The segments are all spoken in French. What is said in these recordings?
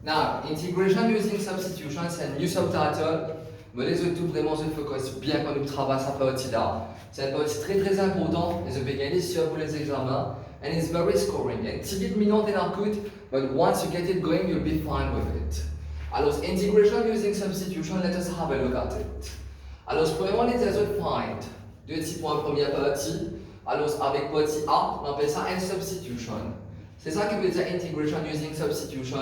Now, integration using substitution, c'est un new subtitle. Mais les autres, vraiment, je focus bien quand nous travaillons cette partie-là. C'est une partie très très importante, et je vais gagner sur pour les examens. And it's very scoring. And petit minute in good, but once you get it going, you'll be fine with it. Alors, integration using substitution, let us have a look at it. Alors, premièrement, les autres find. Deux petits points, première partie. Alors, avec partie A, on appelle ça un substitution. C'est ça qui veut dire integration using substitution.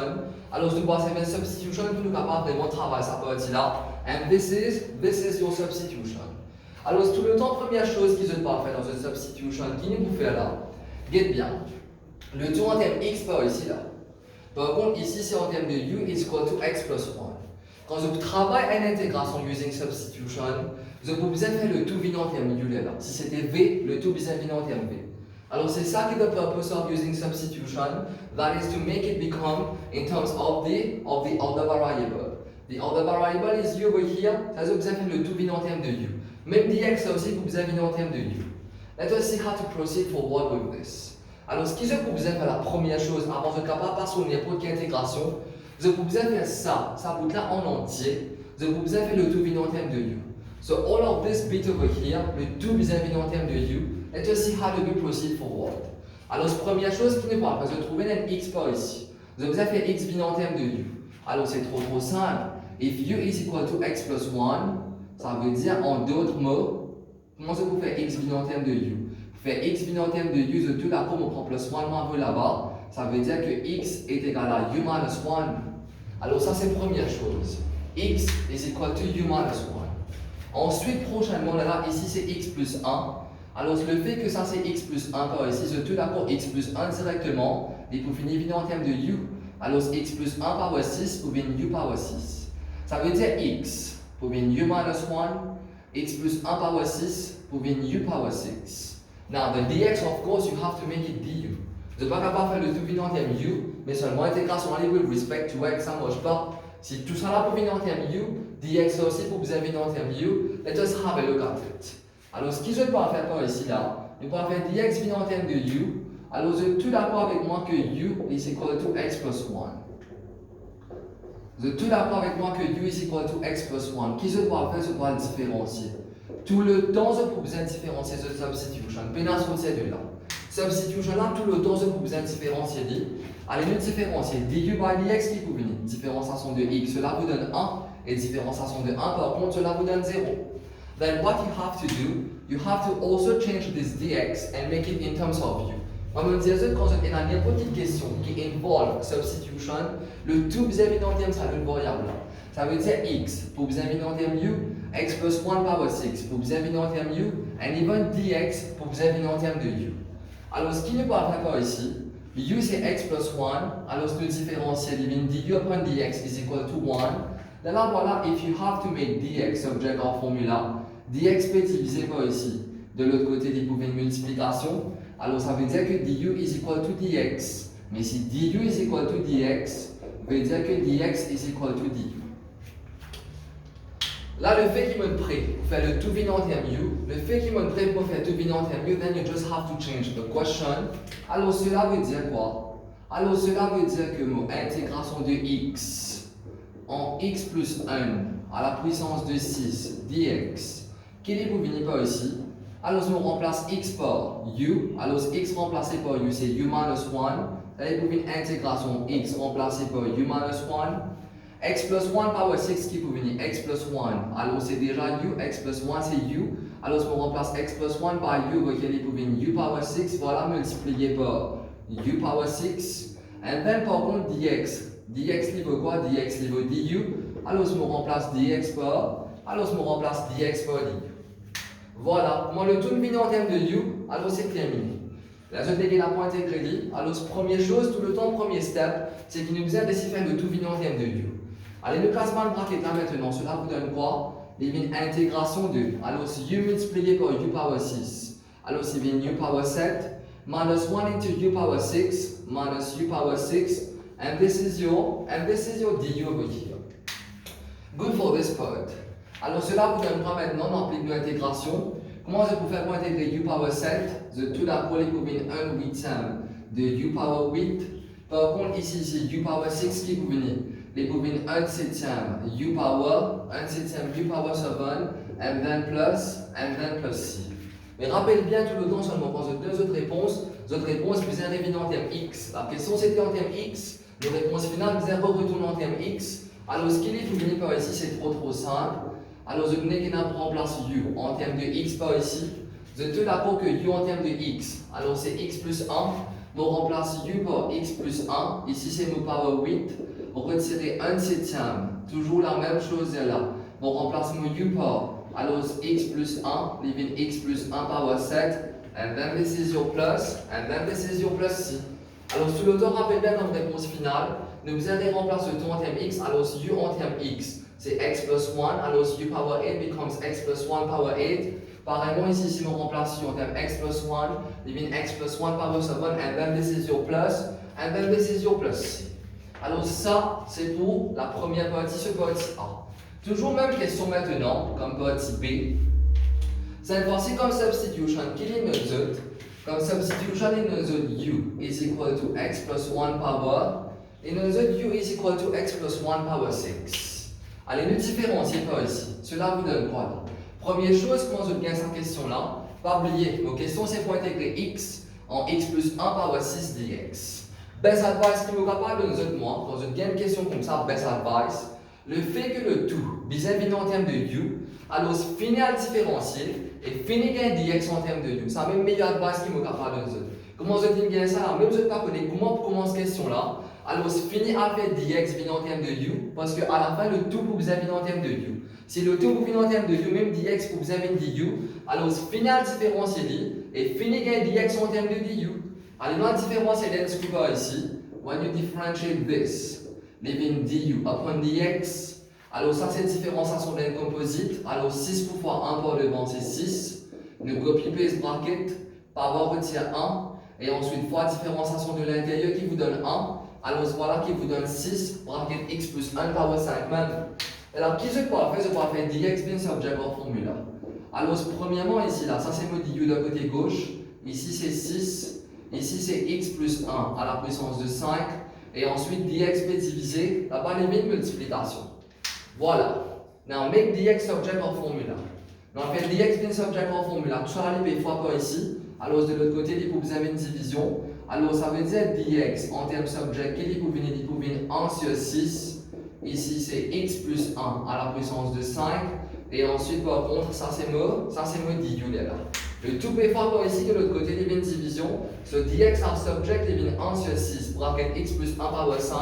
Alors, nous passons une substitution pour nous capables vraiment travailler cette partie-là. And this is your substitution. Alors, tout le temps, première chose qu'ils ont faire dans une substitution, qui nous peut faire là, get bien. Le tout en termes x par ici là. Par contre, ici, c'est en termes de u is equal to x plus 1. Quand je travaille une intégration using substitution, je peux besoin faire le tout venant en termes u là. Si c'était v, le tout besoin venant en termes v. Alors c'est ça qui est the purpose of using substitution. That is to make it become in terms of the other variable. The other variable is u over here. Ça veut dire le tout venant en termes de u. Même dx aussi vous besoin venant en termes de u. Let us see how to proceed forward with this. Alors ce qui je peux besoin faire la première chose avant de capable passer n'importe quelle intégration, je peux besoin faire ça bout là en entier. Je peux besoin faire le tout venant en termes de u. So all of this bit over here, le tout besoin venant en termes de u. Let us see how do we proceed forward. Alors, première chose qui nous parle, parce que je trouver un x par ici. Je vous ai fait x venant en termes de u. Alors, c'est trop simple. If u is equal to x plus 1, ça veut dire en d'autres mots, comment je peux faire x venant en termes de u? Faire x venant en termes de u, je tout d'accord, on prend plus 1 un peu là-bas. Ça veut dire que x est égal à u minus 1. Alors, ça, c'est la première chose. X is equal to u minus 1. Ensuite, prochainement, là, ici, c'est x plus 1. Alors, le fait que ça c'est x plus 1 par ici, je tout d'accord x plus 1 directement, et pour finir venir en termes de u, alors x plus 1 par 6 pour venir u par 6. Ça veut dire x pour venir u minus 1, x plus 1 par 6 pour venir u par 6. Now, the dx, of course, you have to make it du. Je ne suis pas capable de faire le tout venir en termes u, mais seulement intégration with respect to x, ça ne marche pas. Si tout ça là pour venir en termes u, dx aussi pour vous venir en termes u, let us have a look at it. Alors, ce que je peux faire par ici là, je peux faire dx venant en termes de u. Alors, je suis tout d'accord avec moi que u is equal to x plus 1. Je suis tout d'accord avec moi que u is equal to x plus 1. Qui je peux faire, je peux le différencier. Tout le temps, je peux besoin différencier ce substitution. Pénal sur ces deux là. Substitution là, tout le temps, je peux besoin différencier. Allez, nous différencier du by dx qui peut venir. Différenciation de x, cela vous donne 1. Et différenciation de 1, par contre, cela vous donne 0. Then what you have to do, you have to also change this dx and make it in terms of u. On me dit que quand on a n'importe quelle question qui involve substitution, le tout besoin venir en termes de une variable. Ça veut dire x pour besoin venir en termes u, x plus 1 power 6 pour besoin venir en termes u, and even dx pour besoin venir en termes de u. Alors ce qui nous parle d'accord ici, u c'est x plus 1, alors ce que différentiel du upon dx is equal to 1. Là voilà, if you have to make dx subject of formula, dx peut être divisé par ici. De l'autre côté, il faut une multiplication. Alors ça veut dire que du is equal to dx. Mais si du is equal to dx, veut dire que dx is equal to du. Là, le fait qu'il me prête pour faire le tout venant en termes u, le fait qu'il me prête pour faire tout venant en termes u, then you just have to change the question. Alors cela veut dire quoi? Alors cela veut dire que mon intégration de x en x plus 1 à la puissance de 6 dx, qui est pour venir par ici. Alors on remplace x par u, alors x remplacé par u c'est u minus 1, là pour une intégration x remplacé par u minus 1, x plus 1 power 6 qui peut venir x plus 1, alors c'est déjà u, x plus 1 c'est u, alors on remplace x plus 1 par u, qui est pour venir u power 6, voilà multiplié par u power 6, and then par contre dx. dx livre quoi? dx livre du. Alors, je me remplace dx par. Alors, je me remplace dx par du. Voilà. Moi, le tout venu en termes de u, alors c'est terminé. Là, je dégaine la pointe crédit. Alors, première chose, tout le temps, premier step, c'est qu'il nous aide d'essayer de faire le tout venu en termes de u. Allez, le classement de bracket là maintenant, cela vous donne quoi? Il y a une intégration de. Alors, c'est u multiplié par u power 6. Alors, c'est bien u power 7. Minus 1 into u power 6. Minus u power 6. And this is your du over here. Good for this part. Alors cela vous donnera maintenant dans l'intégration. Comment je peux faire pour intégrer u power 7? Je tout d'abord les combine 1 huitième de u power 8 Par contre, ici, u power 6 qui vous venez. Les vous venez 1 septième u power, 1 septième u power 7, and then plus c. Mais rappelle bien tout le temps seulement quand vous deux autres réponses vous avez réviné en termes x. La question c'était en termes x, la réponse finale vous avez retourné en termes x. Alors ce qu'il est, vous venez par ici, c'est trop simple. Alors vous venez qu'on remplace u en termes de x par ici. Vous êtes tout d'accord que u en termes de x, alors c'est x plus 1. On remplace u par x plus 1. Ici c'est mon power 8. On retire 1 septième. Toujours la même chose là. On remplace mon u par alors x plus 1, leaving x plus 1 power 7. And then this is your plus, and then this is your plus c. Alors si l'auteur rappelle bien comme réponse finale, nous allons remplacer le tout en termes x, alors u en termes x, c'est x plus 1, alors u power 8 becomes x plus 1 power 8. Pareillement ici, si on remplace u en termes x plus 1, leaving x plus 1 power 7, and then this is your plus, and then this is your plus c. Alors ça, c'est pour la première partie, ce partie A. Toujours même question maintenant, comme partie B. Cette fois-ci, comme substitution, qu'il est nos autres, comme substitution, nos autres u is equal to x plus 1 power, et nos autres u is equal to x plus 1 power 6. Allez, nous différencier par ici. Cela vous donne quoi là? Première chose, quand vous gagnez cette question-là, pas oublier, nos questions c'est pour intégrer x en x plus 1 power 6 dx. Best advice qui me capable de nous autres, moi, quand vous gagnez une question comme ça, best advice, le fait que le tout, vis-à-vis en termes de u, alors finir à le différencier et finir à gagner dx en termes de u. C'est la même meilleure advice qui me capable de nous autres. Comment vous gagner ça? Même si vous ne connaissez pas comment commence cette question-là, alors finir à faire dx en termes de u, parce qu'à la fin, le tout pour vous avez en termes de u. Si le tout pour vous en termes de u, même dx pour vous avez du, alors finir à le différencier et finir à gagner dx en termes de du. Allez, dans la différencier, ce qui va ici, when you differentiate this, leaving du upon dx, alors ça c'est une différenciation d'un composite, alors 6 fois 1 par devant c'est 6, nous copie-paste bracket, power retire 1, et ensuite fois différenciation de l'intérieur qui vous donne 1, alors voilà qui vous donne 6, bracket x plus 1 power 5 même. Alors qui se peut faire? Je peux faire dx bien subject en formula. Alors premièrement ici là, ça c'est mon du de côté gauche, ici c'est 6, ici c'est x plus 1 à la puissance de 5, et ensuite dx peut diviser, là-bas les multiplication. Voilà. Now make dx subject of formula. Now on fait dx bien subject of formula. Tout ça les fois par ici. Alors de l'autre côté, il faut vous avez une division. Alors ça veut dire dx en termes subject, il faut venir 1 sur 6. Ici c'est x plus 1 à la puissance de 5. Et ensuite par contre, ça c'est mon du là. Le tout peut faire par ici de l'autre côté, il y a une division. So dx en subject, il y 1 sur 6. Bracket x plus 1 power 5.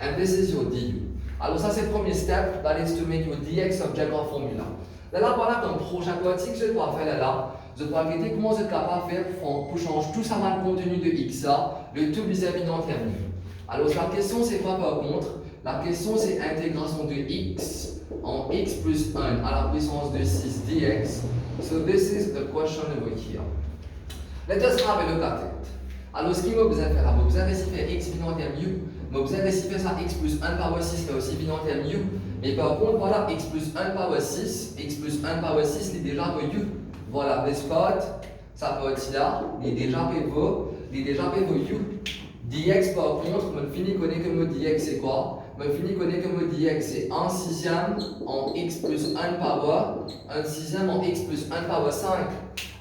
And this is your du. Alors ça c'est le premier step, that is to make your dx subject of formula. Là, voilà comme prochain partie que je dois faire là. Je dois regarder comment vous êtes capable de faire pour changer tout ça dans le contenu de x, le tout vis-à-vis d'un terme. Alors la question c'est quoi par contre? La question c'est intégration de x en x plus 1 à la puissance de 6 dx. So this is the question over here. Let us have a look at it. Alors ce qu'il m'a besoin de faire là, vous avez faire x vis en terme u. Vous avez fait ça x plus 1 power 6 qui est aussi en termes u. Mais par contre, voilà, x plus 1 power 6, x plus 1 power 6 c'est déjà pour u. Voilà, this part, ça peut être là, il est déjà pour u. dx par contre, je finis connaître que mon dx c'est quoi? Je finis connaître que mon dx c'est 1 sixième en x plus 1 power, 1 sixième en x plus 1 power 5.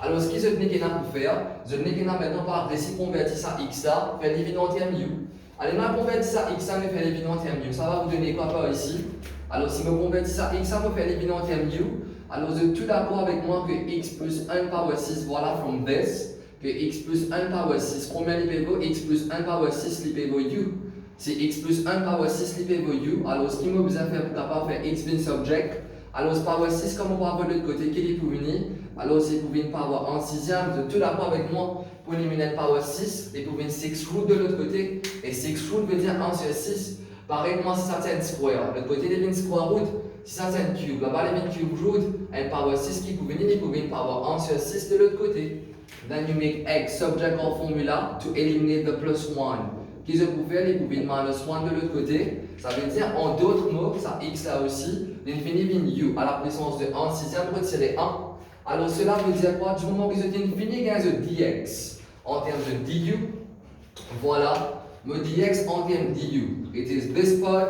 Alors ce qui se tenait qu'il y a pour faire, je n'ai qu'il y a maintenant par récit convertir ça x là, faire l'évident en termes u. Allez, on convertir ça x ça me fait l'évident en termes u. Ça va vous donner quoi par ici? Alors si je convertis ça x ça me fait l'évident en termes u. Alors vous êtes tout d'accord avec moi que x plus 1 power 6, voilà from this, que x plus 1 power 6, combien il peut x plus 1 power 6 il peut u? C'est x plus 1 power 6 il peut u. Alors ce qui m'a besoin de faire pour capable faire x bin subject. Alors ce power 6 comme on va voir de l'autre côté, qu'il est pour venir? Alors c'est pour venir power 1 sixième, vous êtes tout d'accord avec moi pour éliminer le power 6 et pour venir 6 root de l'autre côté. Et 6 root veut dire 1 sur 6. Pareillement si ça c'est un square, de l'autre côté il y a une square root. Si ça c'est un cube, là-bas il y a une cube root, un power 6 qui peut venir, il peut venir power 1 sur 6 de l'autre côté. Then you make x subject of formula to eliminate the plus 1. Qui se peut faire, il peut venir minus 1 de l'autre côté. Ça veut dire en d'autres mots, ça x là aussi, l'infini vient u à la puissance de 1 sixième retiré 1. Alors cela veut dire quoi? Du moment que je fini gain de dx en termes de du, voilà, mon dx en termes du. It is this part.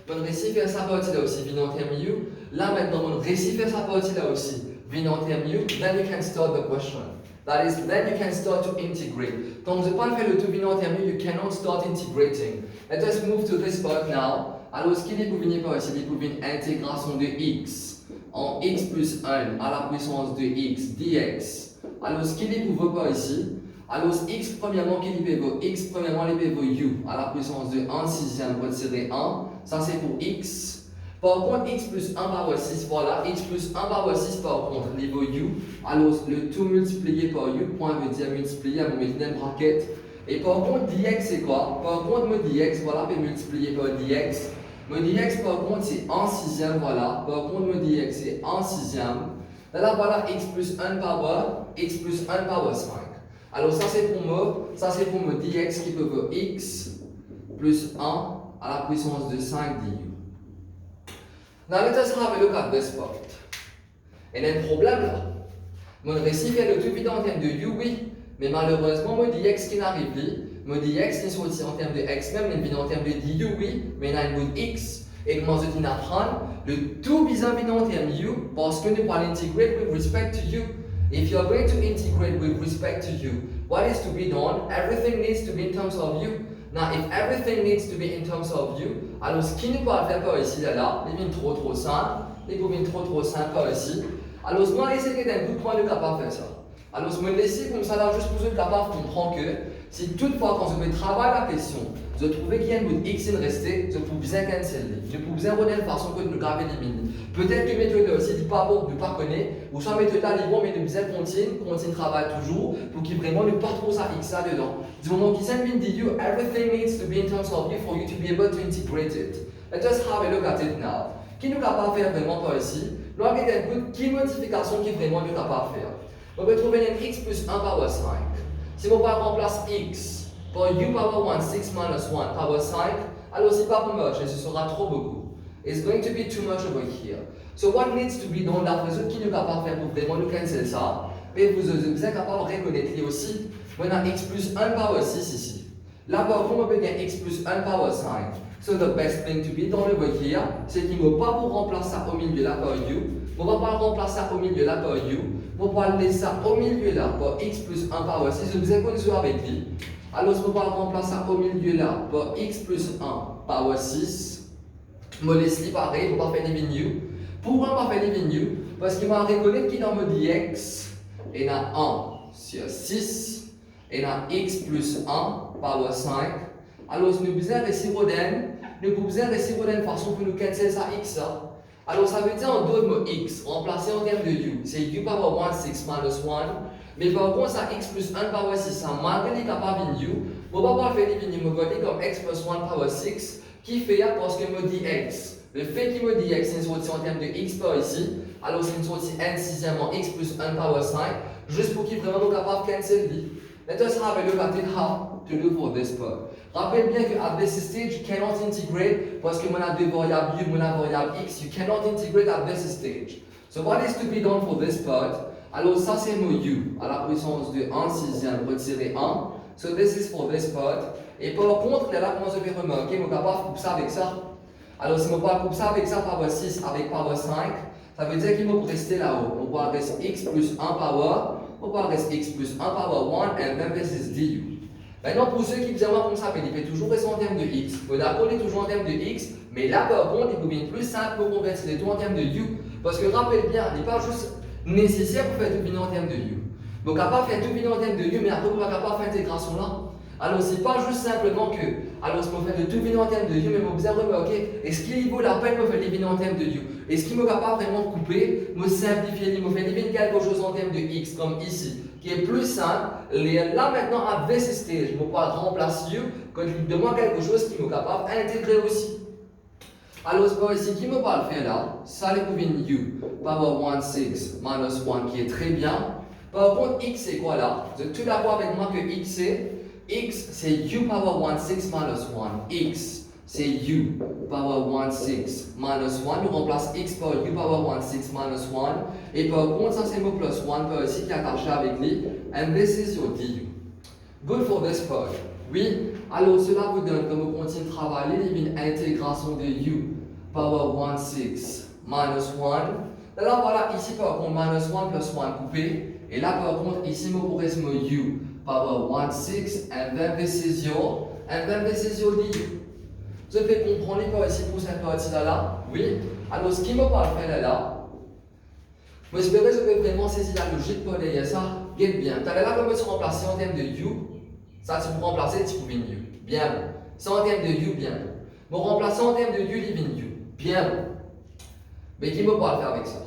Mon récit fait sa partie là aussi, vient en termes u. Là maintenant, mon récit fait sa partie là aussi, vient en termes u. Then you can start the question. That is, then you can start to integrate. Quand vous n'avez pas fait le tout vient en termes u, you cannot start integrating. Let us move to this part now. Alors, ce qu'il est pour venir par ici, il est pour venir intégration de x en x plus 1 à la puissance de x dx. Alors, ce qu'il est pour voir par ici, alors x premièrement qui est pour x premièrement il est pour u à la puissance de 1 sixième retirer 1, ça c'est pour x. Par contre, x plus 1 par 6, voilà, x plus 1 par 6 par contre, il est pour u. Alors, le tout multiplié par u, point veut dire multiplié à mon mettre une braquette. Et par contre, dx c'est quoi? Par contre, mon dx, voilà, peut multiplier par dx. Mon dx par contre c'est 1 sixième, voilà. Par contre, mon dx c'est 1 sixième. Là, voilà, x plus 1 par x plus 1 par 5. Alors ça c'est pour moi dx qui peut faire x plus 1 à la puissance de 5 du. Now let us have a look at this part. Et il y a un problème là. Mon récit fait le tout vide en termes de u, oui. Mais malheureusement, mon dx qui n'arrive plus, mon dx qui est sorti en termes de x même, il vient en termes de du, oui. Mais il y a un mot x. Et comment je dis apprendre, le tout vient en termes de u parce que nous allons intégrer with respect to u. If you are going to integrate with respect to you, what is to be done? Everything needs to be in terms of you. Now, if everything needs to be in terms of you, alors ce qui nous va faire par ici, là, il vient trop simple, il vient trop simple par ici. Alors, je vais essayer d'un coup de point de capable de faire ça. Alors, je vais laisser comme ça là, juste pour être capable de comprendre que si toutefois, quand je vais travailler la question, je trouve qu'il y a un bout de x in resté, je peux bien canceller. Je peux bien regarder la façon que nous avons éliminer. Peut-être que méthode là aussi, dit pas bon, ne pas connaître, ou soit méthode là, bon, mais nous bien continue travaille toujours, pour qu'il vraiment ne pas trop ça x là dedans. Du moment qu'il s'est dit you, everything needs to be in terms of you for you to be able to integrate it. Let us have a look at it now. Qui nous capable de faire vraiment par ici? Là, il y a un bout qui modification qui vraiment nous capable de faire. On peut trouver un x plus 1 par 5. Si on remplace x par u power 1, 6 minus 1 power 5, alors c'est pas pour much, et ce sera trop beaucoup. It's going to be too much over here. So what needs to be done d'après ce qui nous capable de faire pour vraiment nous cancel ça? Mais vous êtes capable de reconnaître lui aussi. On a x plus 1 power 6 ici. Là par contre on peut gagner x plus 1 power 5. So the best thing to be done over here, c'est qu'il ne faut pas vous remplacer ça au milieu là par u. On ne va pas le remplacer ça au milieu là par u. On va laisser ça au milieu là par x plus 1 power 6. Je vous ai connu avec lui. Alors on va le remplacer ça au milieu là par x plus 1 power 6. Je me laisse pareil, je ne vais pas faire les vignes. Pourquoi je ne vais pas faire les vignes? Parce qu'il m'a reconnu qu'il dans le dx, il y a 1 sur 6, il y a x plus 1 power 5. Alors nous avons besoin de de façon pour nous canceller ça x là. Alors ça veut dire en d'autres mots x, remplacé en termes de u, c'est u power 1, 6 minus 1. Mais par contre, ça x plus 1 power 6, ça malgré les capables de u, on va pas faire les vignes, on va dire comme x plus 1 power 6, qui fait parce que me dit x. Le fait qu'il me dit x, c'est une sortie en termes de x par ici, alors c'est une sortie n sixième en x plus 1 power 5, juste pour qu'il vraiment nous capable de canceller. Let us have a look at it how to do for this part. Rappelle bien que at this stage, you cannot integrate parce que on a deux variables u, on a variable x, you cannot integrate at this stage. So what is to be done for this part? Alors ça c'est mon u à la puissance de 1 sixième retiré 1. So this is for this part. Et par contre, là, comment je vais remarquer, je suis capable de couper ça avec ça. Alors si je coupe ça avec ça, power 6 avec power 5, ça veut dire qu'il va rester là-haut. On va rester x plus 1 power, on va rester x plus 1 power 1, and then this is du. Maintenant, pour ceux qui me disent comme ça, il peut toujours rester en termes de x. On est toujours en termes de x, mais là, par contre, il devient plus simple pour convertir les deux en termes de u. Parce que rappelez bien, il n'est pas juste nécessaire pour faire tout venir en termes de u. Donc, on ne peut pas faire tout venir en termes de u, mais après, on ne va pas faire l'intégration là. Alors, ce n'est pas juste simplement que, alors, ce qu'on fait de tout venir en termes de u, mais on va remarquer, est-ce qu'il vaut la peine de faire les venir en termes de u? Est-ce qu'il ne va pas vraiment couper, me simplifier, me faire deviner quelque chose en termes de x, comme ici, qui est plus simple? Là, maintenant, à this stage, je vais pouvoir remplacer u, quand je lui demande quelque chose qui est capable d'intégrer aussi. Alors, c'est pas ici qui me va le faire là, ça, les couvines u, power 1, 6, minus 1, qui est très bien. Par contre, x, c'est quoi là? Vous êtes tout d'accord avec moi que x, c'est u power 1, 6 minus 1. X, c'est u power 1, 6 minus 1. Nous remplace x par u power 1, 6 minus 1. Et par contre, ça c'est le mot plus 1 par ici qui est attaché avec lui. And this is your du. Good for this part. Oui, Alors cela vous donne, comme on continue de travailler, une intégration de u power 1 6 minus 1. Là voilà, ici par contre minus 1 plus 1 coupé. Et là par contre, ici je pourrais mettre u power 1 6 and then this is your du. Je fais comprendre par ici pour cette partie-là. Oui. Alors ce qui me parle faire là, je espère que je peux vraiment saisir la logique pour dire ça. Get bien. Tu as là comme se remplacer en termes de u. Ça, tu peux remplacer, tu peux venir u. Bien bon. Ça en termes de u, bien bon. Bon, remplacer en termes de u, il vient u. Bien bon. Mais qui me parle faire avec ça?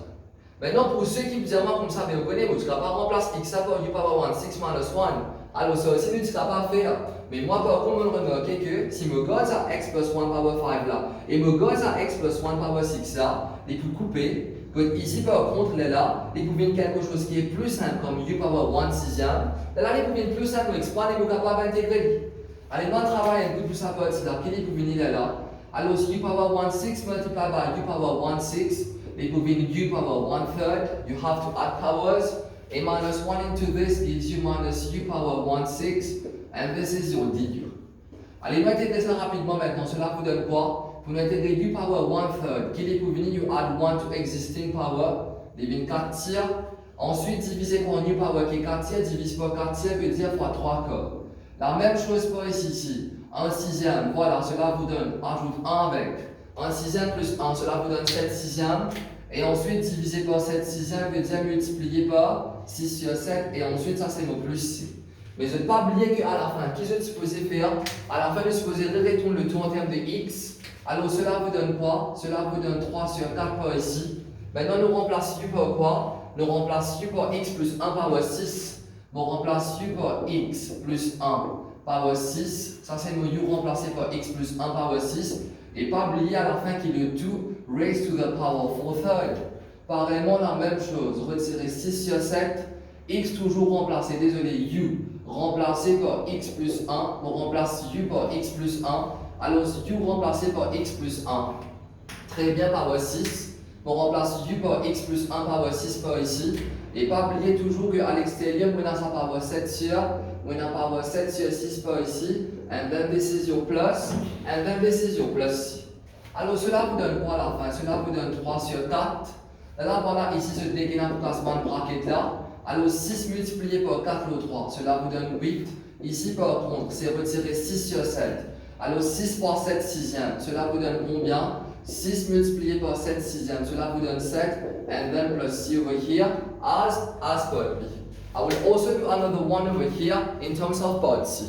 Maintenant, pour ceux qui me disent, moi, comme ça, mais vous connaissez, tu ne vas pas remplacer x par u power 1, 6 minus 1. Alors, ça aussi, tu ne vas pas faire. Mais moi, par contre, je remarque que si je garde à x plus 1 power 5 là, et je garde à x plus 1 power 6 là, les peux couper. Ici, par contre, là, les pouvez quelque chose qui est plus simple, comme u power 1 sixième. Là, les pouvez plus simple, on expand et vous capable d'intégrer. Allez, moi, travaille un peu plus ça partie là, qui les pouvez là. Alors, u power 1 6 multiplied by u power 1 6, les pouvez u power 1 third, you have to add powers. A minus 1 into this gives you minus u power 1 6, and this is your du. Allez, nous intégrer ça rapidement maintenant. Cela vous donne quoi? Pour nous intégrer u power 1 third, qui est pour venir, you add 1 to existing power, devient 4 tiers. Ensuite, diviser par u power qui est 4 tiers, divise par 4 tiers veut dire fois 3 quarts. La même chose pour ici. 1 sixième, voilà, cela vous donne, ajoute 1 avec. 1 sixième plus 1, cela vous donne 7 sixièmes. Et ensuite, diviser par 7 sixième veut dire multiplier par 6 sur 7. Et ensuite, ça c'est mon plus c. Mais je ne pas oublier qu'à la fin, qu'est-ce que je supposé faire? À la fin, je supposé retourner le tout en termes de x. Alors, cela vous donne quoi? Cela vous donne 3 sur 4 par ici. Maintenant, nous remplaçons u par quoi? Nous remplaçons u par x plus 1 power 6. On remplace u par x plus 1 power 6. Ça, c'est nos u remplacé par x plus 1 power 6. Et pas oublier à la fin qu'il est 2 raised to the power 4 third. Pareillement, la même chose. Retirer 6 sur 7. X toujours remplacé, désolé, u remplacé par x plus 1. On remplace u par x plus 1. Alors, u remplacé par x plus 1. Très bien, power 6. On remplace u par x plus 1 power 6 par ici. Et pas oublier toujours qu'à l'extérieur, on a sa power 7 sur, on a power 7 sur 6 par ici. And then this is your plus. And then this is your plus. Alors, cela vous donne quoi à la fin? Cela vous donne 3 sur 4. Là, voilà, ici, ce déclinant pour placement de bracket là. Alors 6 multiplié par 4 le 3, cela vous donne 8. Ici par contre, c'est retirer 6 sur 7. Alors 6 par 7 sixième, cela vous donne combien? 6 multiplié par 7 sixième, cela vous donne 7. And then plus c over here as part B. I will also do another one over here in terms of part C.